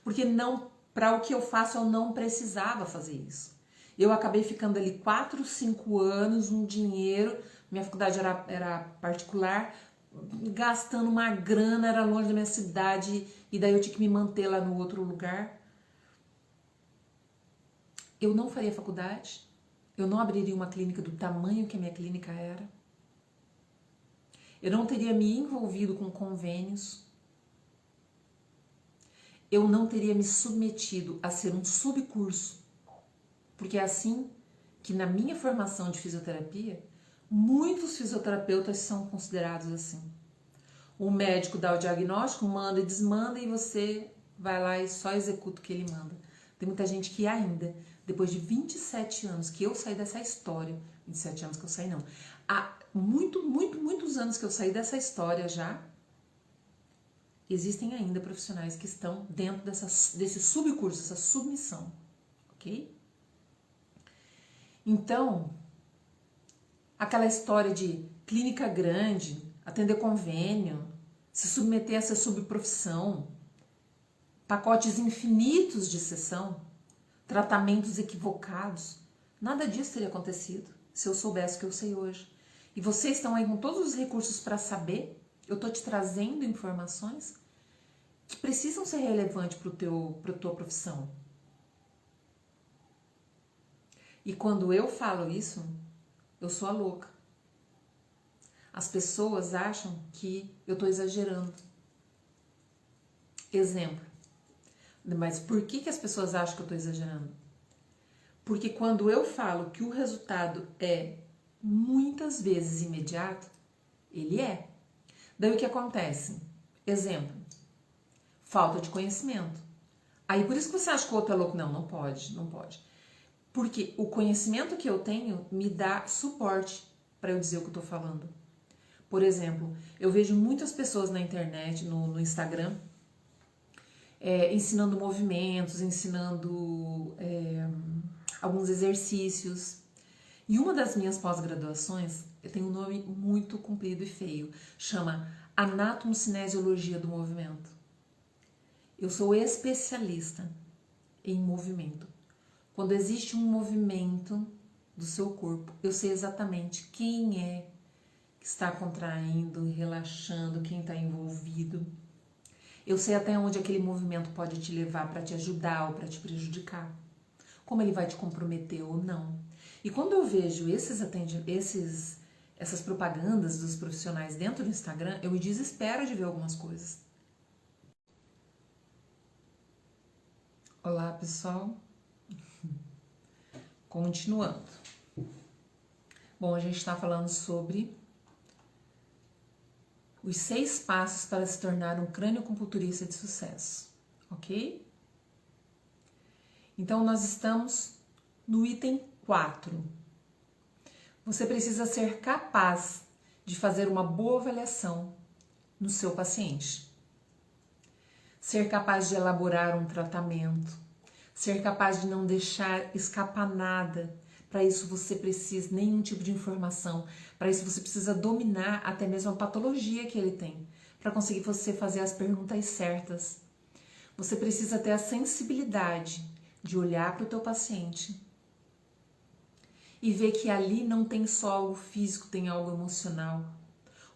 Porque não, para o que eu faço, eu não precisava fazer isso. Eu acabei ficando ali 4, 5 anos, um dinheiro, minha faculdade era particular, gastando uma grana, era longe da minha cidade, e daí eu tinha que me manter lá no outro lugar. Eu não faria faculdade, eu não abriria uma clínica do tamanho que a minha clínica era, eu não teria me envolvido com convênios, eu não teria me submetido a ser um subcurso, porque é assim que na minha formação de fisioterapia, muitos fisioterapeutas são considerados assim. O médico dá o diagnóstico, manda e desmanda e você vai lá e só executa o que ele manda. Tem muita gente que ainda, depois de 27 anos que eu saí dessa história, 27 anos que eu saí não, há muitos anos que eu saí dessa história já, existem ainda profissionais que estão dentro desse subcurso, essa submissão, ok? Então, aquela história de clínica grande, atender convênio, se submeter a essa subprofissão, pacotes infinitos de sessão, tratamentos equivocados, nada disso teria acontecido se eu soubesse o que eu sei hoje. E vocês estão aí com todos os recursos para saber, eu estou te trazendo informações que precisam ser relevantes para a tua profissão. E quando eu falo isso, eu sou a louca. As pessoas acham que eu estou exagerando. Exemplo. Mas por que as pessoas acham que eu estou exagerando? Porque quando eu falo que o resultado é muitas vezes imediato, ele é. Daí o que acontece? Exemplo. Falta de conhecimento. Aí por isso que você acha que o outro é louco. Não, não pode, não pode. Porque o conhecimento que eu tenho me dá suporte para eu dizer o que eu estou falando. Por exemplo, eu vejo muitas pessoas na internet, no Instagram, ensinando movimentos, ensinando alguns exercícios. E uma das minhas pós-graduações, tem um nome muito comprido e feio, chama Anatomocinésiologia do Movimento. Eu sou especialista em movimento. Quando existe um movimento do seu corpo, eu sei exatamente quem é que está contraindo, relaxando, quem está envolvido. Eu sei até onde aquele movimento pode te levar para te ajudar ou para te prejudicar. Como ele vai te comprometer ou não. E quando eu vejo essas propagandas dos profissionais dentro do Instagram, eu me desespero de ver algumas coisas. Olá, pessoal. Continuando. Bom, a gente está falando sobre os 6 passos para se tornar um cranioacupunturista de sucesso, ok? Então, nós estamos no item 4. Você precisa ser capaz de fazer uma boa avaliação no seu paciente. Ser capaz de elaborar um tratamento. Ser capaz de não deixar escapar nada. Para isso você precisa nenhum tipo de informação. Para isso você precisa dominar até mesmo a patologia que ele tem. Para conseguir você fazer as perguntas certas. Você precisa ter a sensibilidade de olhar para o teu paciente e ver que ali não tem só algo físico, tem algo emocional.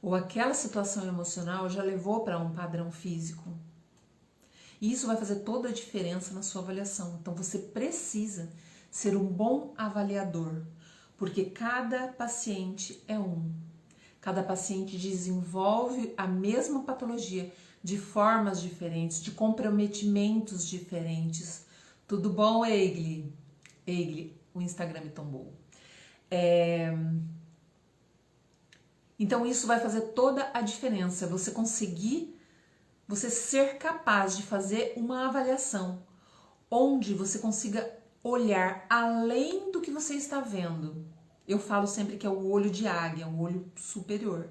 Ou aquela situação emocional já levou para um padrão físico. E isso vai fazer toda a diferença na sua avaliação. Então você precisa ser um bom avaliador, porque cada paciente é um. Cada paciente desenvolve a mesma patologia de formas diferentes, de comprometimentos diferentes. Tudo bom, Eigli? Eigli, o Instagram me tombou. Então isso vai fazer toda a diferença. Você ser capaz de fazer uma avaliação onde você consiga olhar além do que você está vendo. Eu falo sempre que é o olho de águia, o olho superior.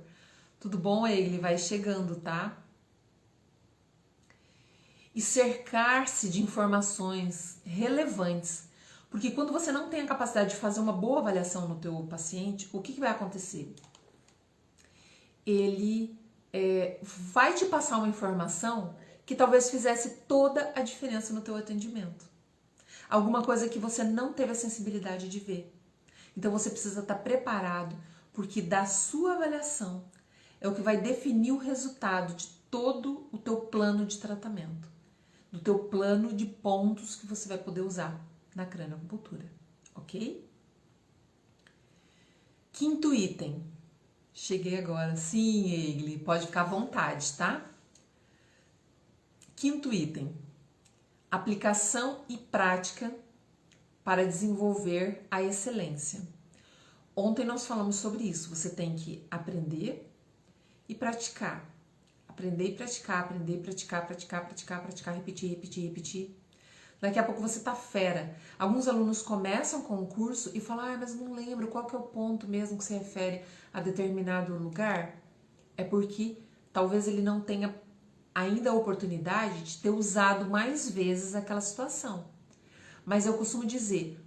Tudo bom, ele vai chegando, tá? E cercar-se de informações relevantes, Porque quando você não tem a capacidade de fazer uma boa avaliação no teu paciente, o que vai acontecer? Ele vai te passar uma informação que talvez fizesse toda a diferença no teu atendimento. Alguma coisa que você não teve a sensibilidade de ver. Então você precisa estar preparado, porque da sua avaliação é o que vai definir o resultado de todo o teu plano de tratamento, do teu plano de pontos que você vai poder usar na cranioacupuntura, ok? Quinto item. Cheguei agora. Sim, Egli, pode ficar à vontade, tá? Quinto item. Aplicação e prática para desenvolver a excelência. Ontem nós falamos sobre isso. Você tem que aprender e praticar. Aprender e praticar, aprender e praticar, praticar, praticar, praticar, repetir, repetir, repetir. Daqui a pouco você tá fera. Alguns alunos começam com o curso e falam, mas não lembro qual que é o ponto mesmo que se refere a determinado lugar. É porque talvez ele não tenha ainda a oportunidade de ter usado mais vezes aquela situação. Mas eu costumo dizer,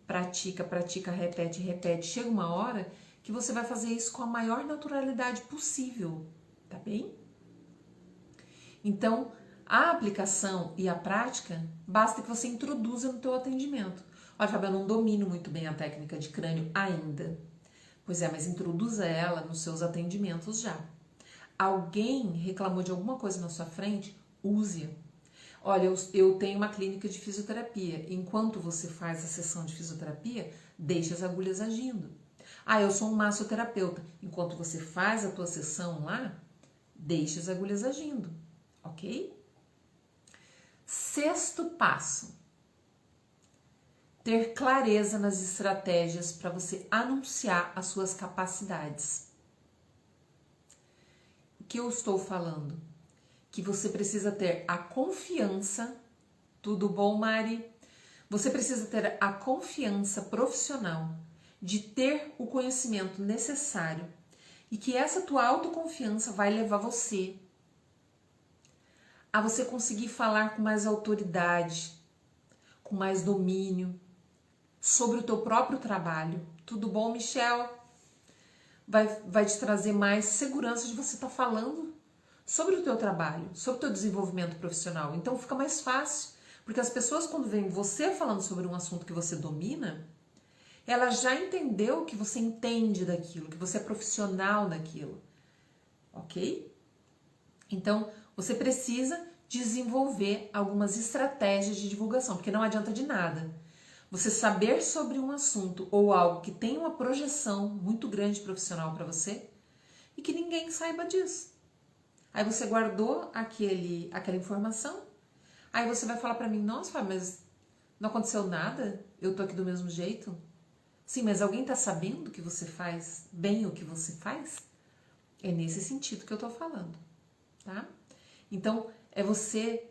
pratica, pratica, repete, repete. Chega uma hora que você vai fazer isso com a maior naturalidade possível, tá bem? Então, a aplicação e a prática, basta que você introduza no teu atendimento. Olha, Fábio, eu não domino muito bem a técnica de crânio ainda. Pois é, mas introduza ela nos seus atendimentos já. Alguém reclamou de alguma coisa na sua frente, use-a. Olha, eu tenho uma clínica de fisioterapia. Enquanto você faz a sessão de fisioterapia, deixe as agulhas agindo. Eu sou um massoterapeuta. Enquanto você faz a tua sessão lá, deixe as agulhas agindo, ok? Sexto passo. Ter clareza nas estratégias para você anunciar as suas capacidades. O que eu estou falando? Que você precisa ter a confiança, tudo bom, Mari? Você precisa ter a confiança profissional de ter o conhecimento necessário e que essa tua autoconfiança vai levar você a você conseguir falar com mais autoridade, com mais domínio sobre o teu próprio trabalho. Tudo bom, Michel? Vai te trazer mais segurança de você estar falando sobre o teu trabalho, sobre o teu desenvolvimento profissional. Então fica mais fácil, porque as pessoas quando veem você falando sobre um assunto que você domina, ela já entendeu que você entende daquilo, que você é profissional daquilo, ok? Então você precisa desenvolver algumas estratégias de divulgação, porque não adianta de nada você saber sobre um assunto ou algo que tem uma projeção muito grande profissional para você e que ninguém saiba disso. Aí você guardou aquela informação, aí você vai falar para mim, nossa, mas não aconteceu nada? Eu tô aqui do mesmo jeito? Sim, mas alguém tá sabendo que você faz bem o que você faz? É nesse sentido que eu tô falando, tá? Então, é você,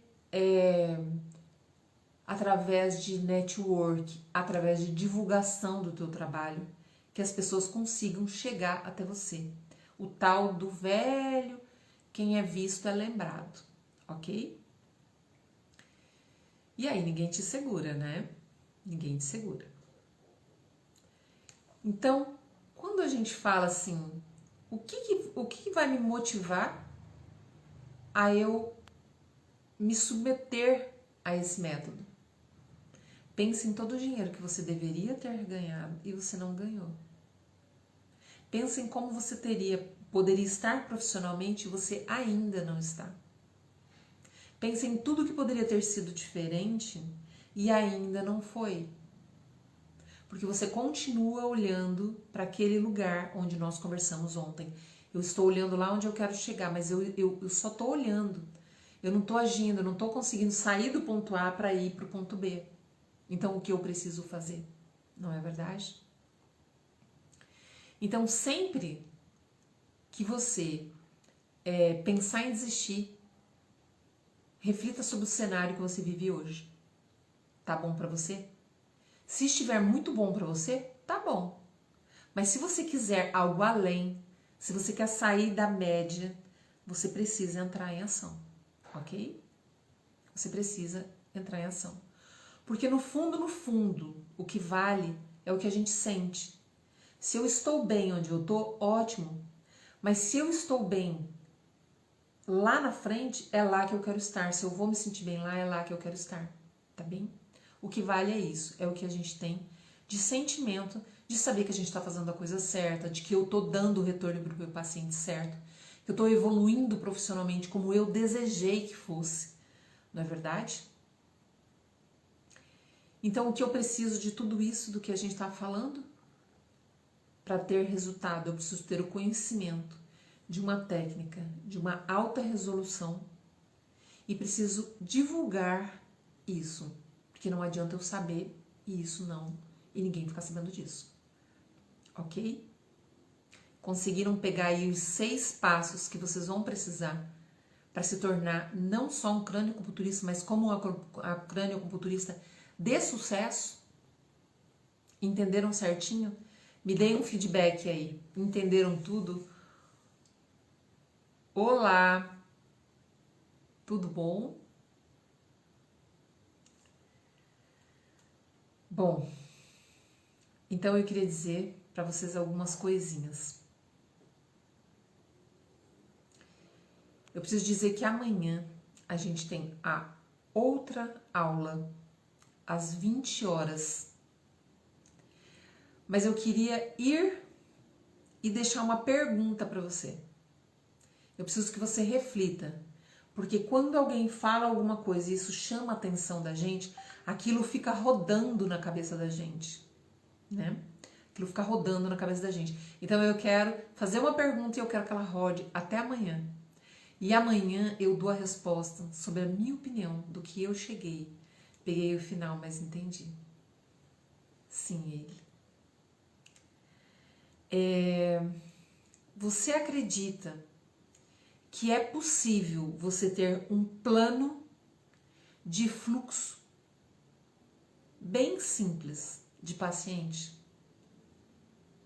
através de network, através de divulgação do teu trabalho, que as pessoas consigam chegar até você. O tal do velho, quem é visto é lembrado, ok? E aí ninguém te segura, né? Ninguém te segura. Então, quando a gente fala assim, o que vai me motivar a eu me submeter a esse método? Pense em todo o dinheiro que você deveria ter ganhado e você não ganhou. Pense em como você poderia estar profissionalmente e você ainda não está. Pense em tudo que poderia ter sido diferente e ainda não foi. Porque você continua olhando para aquele lugar onde nós conversamos ontem. Eu estou olhando lá onde eu quero chegar, mas eu só estou olhando. Eu não estou agindo, eu não estou conseguindo sair do ponto A para ir para o ponto B. Então, o que eu preciso fazer? Não é verdade? Então, sempre que você pensar em desistir, reflita sobre o cenário que você vive hoje. Tá bom para você? Se estiver muito bom para você, tá bom. Mas se você quiser algo além, se você quer sair da média, você precisa entrar em ação, ok? Você precisa entrar em ação. Porque no fundo, o que vale é o que a gente sente. Se eu estou bem onde eu tô, ótimo. Mas se eu estou bem lá na frente, é lá que eu quero estar. Se eu vou me sentir bem lá, é lá que eu quero estar. Tá bem? O que vale é isso. É o que a gente tem de sentimento, de saber que a gente está fazendo a coisa certa, de que eu tô dando o retorno para o meu paciente certo, que eu tô evoluindo profissionalmente como eu desejei que fosse. Não é verdade? Então, o que eu preciso de tudo isso do que a gente está falando? Para ter resultado, eu preciso ter o conhecimento de uma técnica, de uma alta resolução e preciso divulgar isso, porque não adianta eu saber e isso não, e ninguém ficar sabendo disso, ok? Conseguiram pegar aí os 6 passos que vocês vão precisar para se tornar não só um crânioacupunturista, mas como a crânioacupunturista de sucesso? Entenderam certinho? Me deem um feedback aí. Entenderam tudo? Olá! Tudo bom? Bom, então eu queria dizer para vocês algumas coisinhas. Eu preciso dizer que amanhã a gente tem a outra aula às 20 horas. Mas eu queria ir e deixar uma pergunta para você. Eu preciso que você reflita, porque quando alguém fala alguma coisa e isso chama a atenção da gente, aquilo fica rodando na cabeça da gente, né? Aquilo fica rodando na cabeça da gente. Então eu quero fazer uma pergunta e eu quero que ela rode até amanhã. E amanhã eu dou a resposta sobre a minha opinião do que eu cheguei. Peguei o final, mas entendi. Sim, ele. Você acredita que é possível você ter um plano de fluxo bem simples de paciente?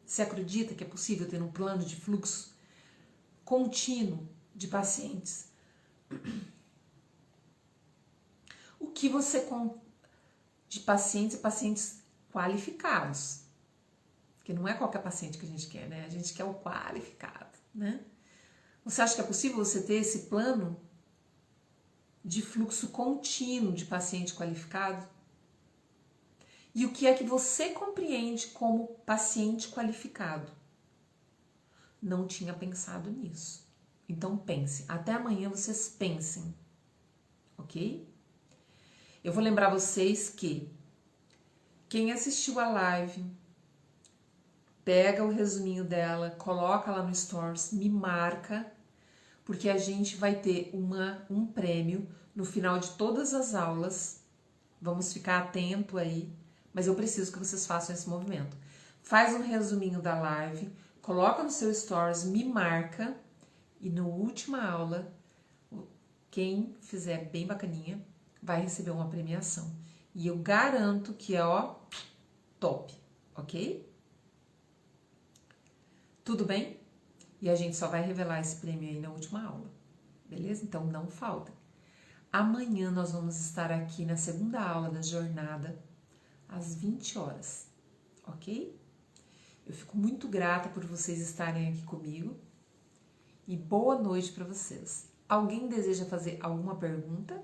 Você acredita que é possível ter um plano de fluxo contínuo de pacientes? O que você de pacientes e pacientes qualificados? Porque não é qualquer paciente que a gente quer, né? A gente quer o qualificado, né? Você acha que é possível você ter esse plano de fluxo contínuo de paciente qualificado? E o que é que você compreende como paciente qualificado? Não tinha pensado nisso. Então pense. Até amanhã vocês pensem, ok? Eu vou lembrar vocês que quem assistiu a live, pega o resuminho dela, coloca lá no Stories, me marca, porque a gente vai ter um prêmio no final de todas as aulas. Vamos ficar atento aí, mas eu preciso que vocês façam esse movimento. Faz um resuminho da live, coloca no seu Stories, me marca, e na última aula, quem fizer bem bacaninha vai receber uma premiação. E eu garanto que é, ó, top, ok? Tudo bem? E a gente só vai revelar esse prêmio aí na última aula, beleza? Então não falta. Amanhã nós vamos estar aqui na segunda aula da jornada, às 20 horas, ok? Eu fico muito grata por vocês estarem aqui comigo e boa noite para vocês. Alguém deseja fazer alguma pergunta?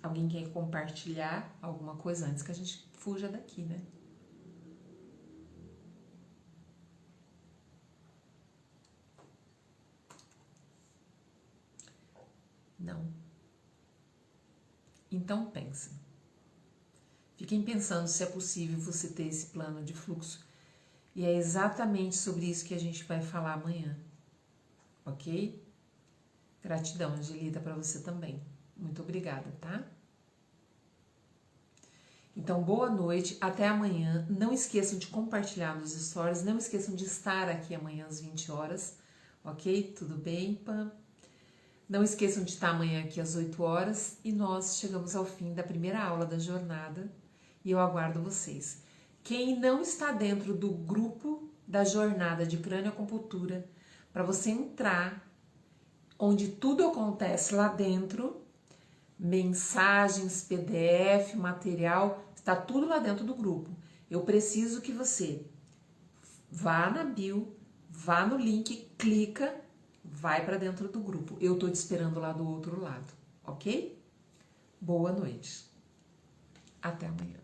Alguém quer compartilhar alguma coisa antes que a gente fuja daqui, né? Não. Então pensem. Fiquem pensando se é possível você ter esse plano de fluxo. E é exatamente sobre isso que a gente vai falar amanhã. Ok? Gratidão, Angelita, para você também. Muito obrigada, tá? Então, boa noite, até amanhã. Não esqueçam de compartilhar nos stories, não esqueçam de estar aqui amanhã às 20 horas, ok? Tudo bem, Pam? Não esqueçam de estar amanhã aqui às 8 horas e nós chegamos ao fim da primeira aula da jornada e eu aguardo vocês. Quem não está dentro do grupo da jornada de crânioacupuntura, para você entrar, onde tudo acontece lá dentro, mensagens, PDF, material, está tudo lá dentro do grupo. Eu preciso que você vá na bio, vá no link, clica, vai para dentro do grupo. Eu tô te esperando lá do outro lado, ok? Boa noite. Até amanhã.